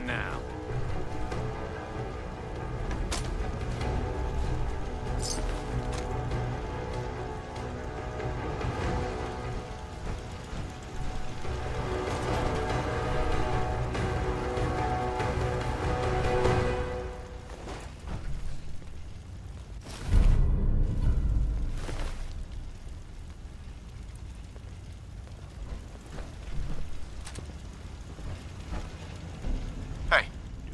on now.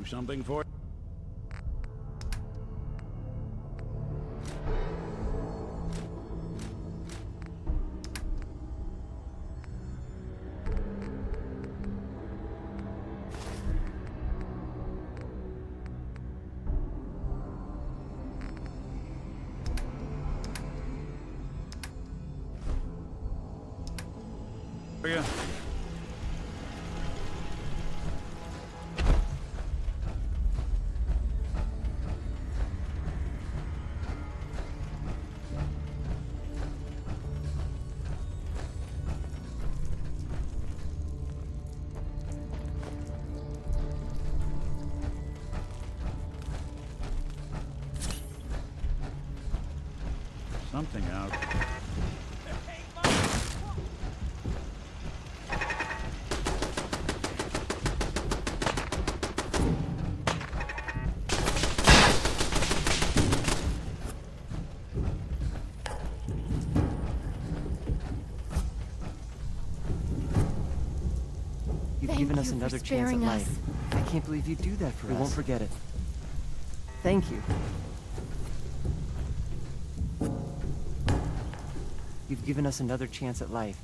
Something for it? Yeah. Something out. You've given us another chance at life. I can't believe you do that for us. We won't forget it. Thank you. You've given us another chance at life.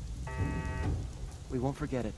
We won't forget it.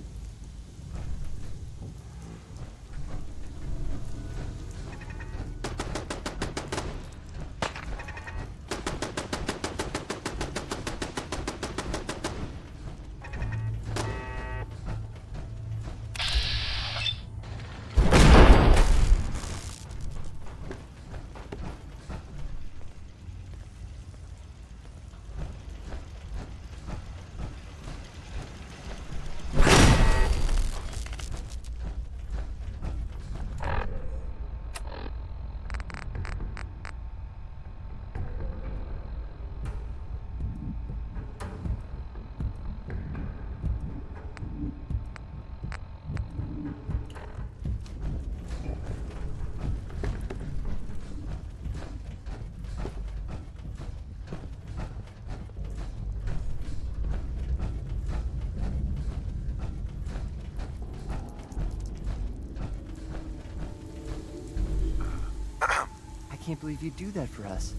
I can't believe you do that for us.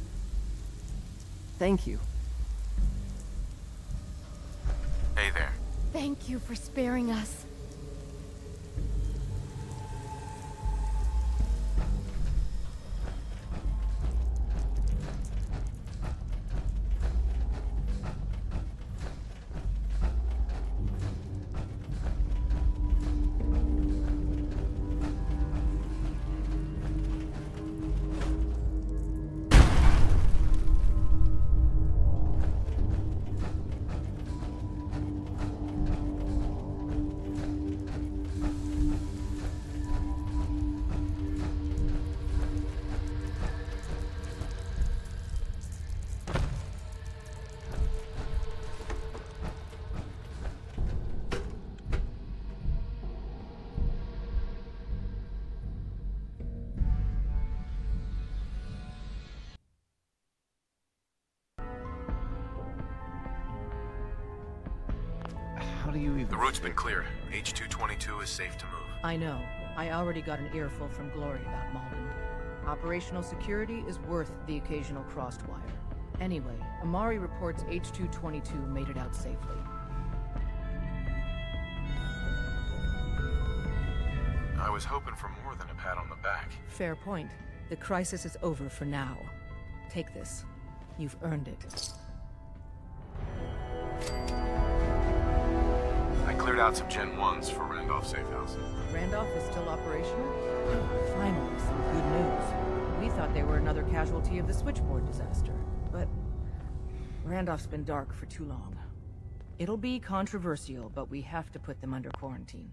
Thank you. Hey there. Thank you for sparing us. How do you even... The route's been cleared. H-222 is safe to move. I know. I already got an earful from Glory about Malden. Operational security is worth the occasional crossed wire. Anyway, Amari reports H-222 made it out safely. I was hoping for more than a pat on the back. Fair point. The crisis is over for now. Take this. You've earned it. I cleared out some Gen 1s for Randolph Safe House. Randolph is still operational? Finally, some good news. We thought they were another casualty of the switchboard disaster, but Randolph's been dark for too long. It'll be controversial, but we have to put them under quarantine.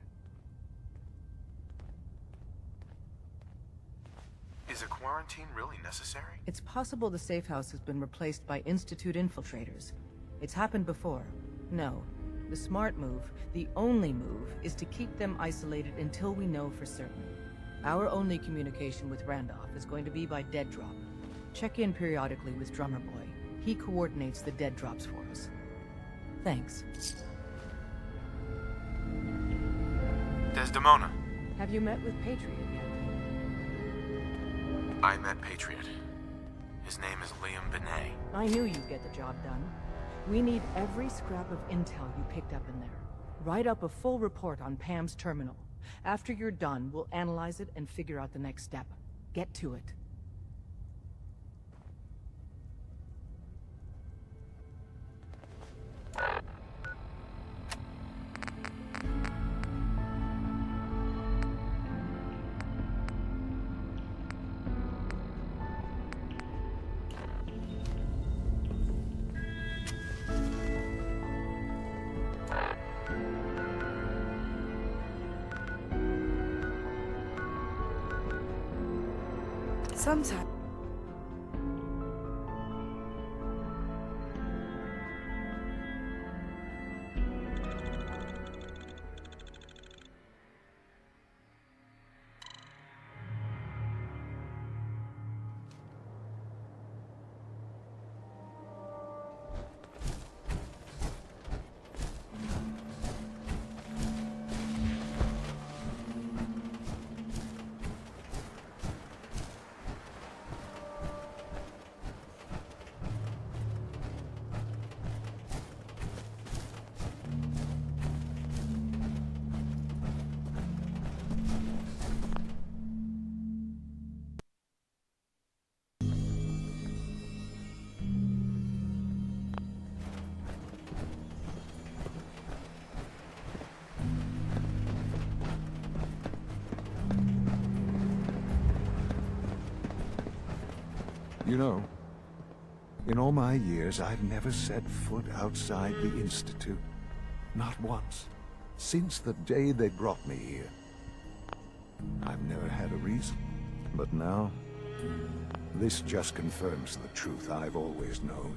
Is a quarantine really necessary? It's possible the safe house has been replaced by Institute infiltrators. It's happened before. No. The smart move, the only move, is to keep them isolated until we know for certain. Our only communication with Randolph is going to be by dead drop. Check in periodically with Drummer Boy. He coordinates the dead drops for us. Thanks. Desdemona. Have you met with Patriot yet? I met Patriot. His name is Liam Benet. I knew you'd get the job done. We need every scrap of intel you picked up in there. Write up a full report on Pam's terminal. After you're done, we'll analyze it and figure out the next step. Get to it. Sometimes. You know, in all my years, I've never set foot outside the Institute. Not once. Since the day they brought me here. I've never had a reason. But now, this just confirms the truth I've always known.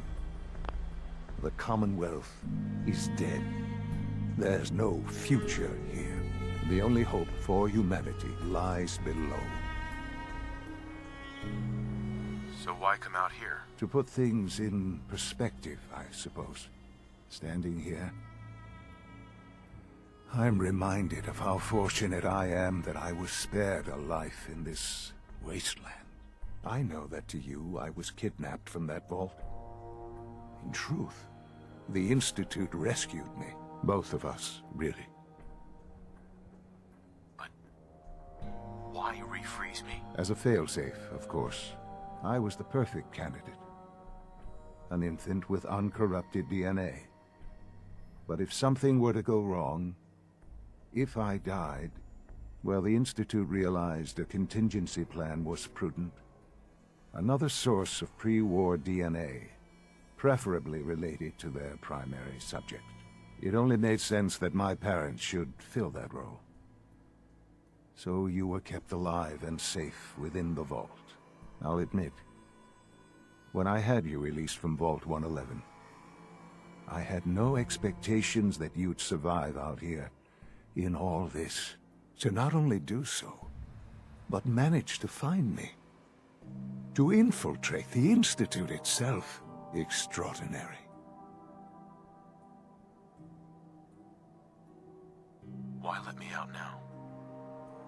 The Commonwealth is dead. There's no future here. The only hope for humanity lies below. So why come out here? To put things in perspective, I suppose. Standing here, I'm reminded of how fortunate I am that I was spared a life in this wasteland. I know that to you, I was kidnapped from that vault. In truth, the Institute rescued me. Both of us, really. But why refreeze me? As a failsafe, of course. I was the perfect candidate. An infant with uncorrupted DNA. But if something were to go wrong, if I died, well, the Institute realized a contingency plan was prudent. Another source of pre-war DNA, preferably related to their primary subject. It only made sense that my parents should fill that role. So you were kept alive and safe within the vault. I'll admit, when I had you released from Vault 111, I had no expectations that you'd survive out here in all this. To not only do so, but manage to find me. To infiltrate the Institute itself. Extraordinary. Why let me out now?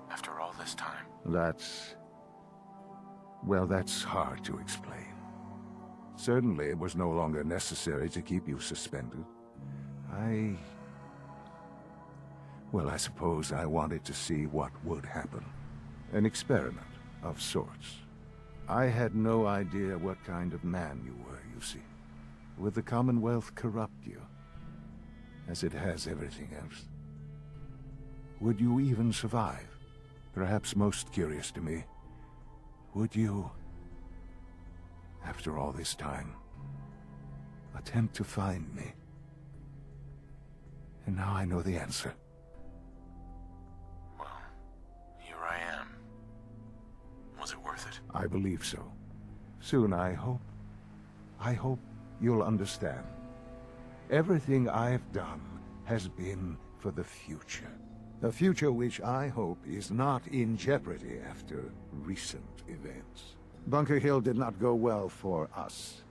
After all this time? Well, that's hard to explain. Certainly, it was no longer necessary to keep you suspended. Well, I suppose I wanted to see what would happen. An experiment of sorts. I had no idea what kind of man you were, you see. Would the Commonwealth corrupt you? As it has everything else? Would you even survive? Perhaps most curious to me, would you, after all this time, attempt to find me? And now I know the answer. Well, here I am. Was it worth it? I I believe so. Soon, I hope. I hope you'll understand. Everything I've done has been for the future. A future which I hope is not in jeopardy after recent events. Bunker Hill did not go well for us.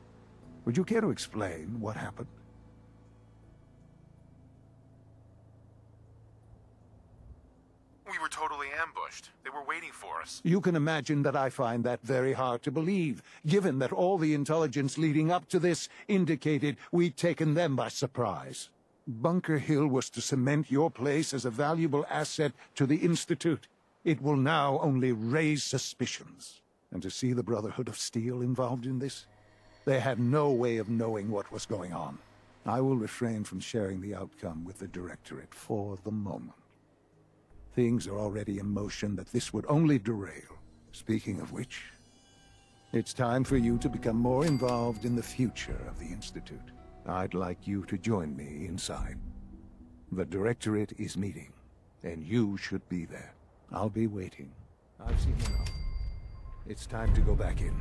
Would you care to explain what happened? We were totally ambushed. They were waiting for us. You can imagine that I find that very hard to believe, given that all the intelligence leading up to this indicated we'd taken them by surprise. Bunker Hill was to cement your place as a valuable asset to the Institute. It will now only raise suspicions. And to see the Brotherhood of Steel involved in this? They had no way of knowing what was going on. I will refrain from sharing the outcome with the Directorate for the moment. Things are already in motion that this would only derail. Speaking of which, it's time for you to become more involved in the future of the Institute. I'd like you to join me inside. The Directorate is meeting, and you should be there. I'll be waiting. I've seen enough. It's time to go back in.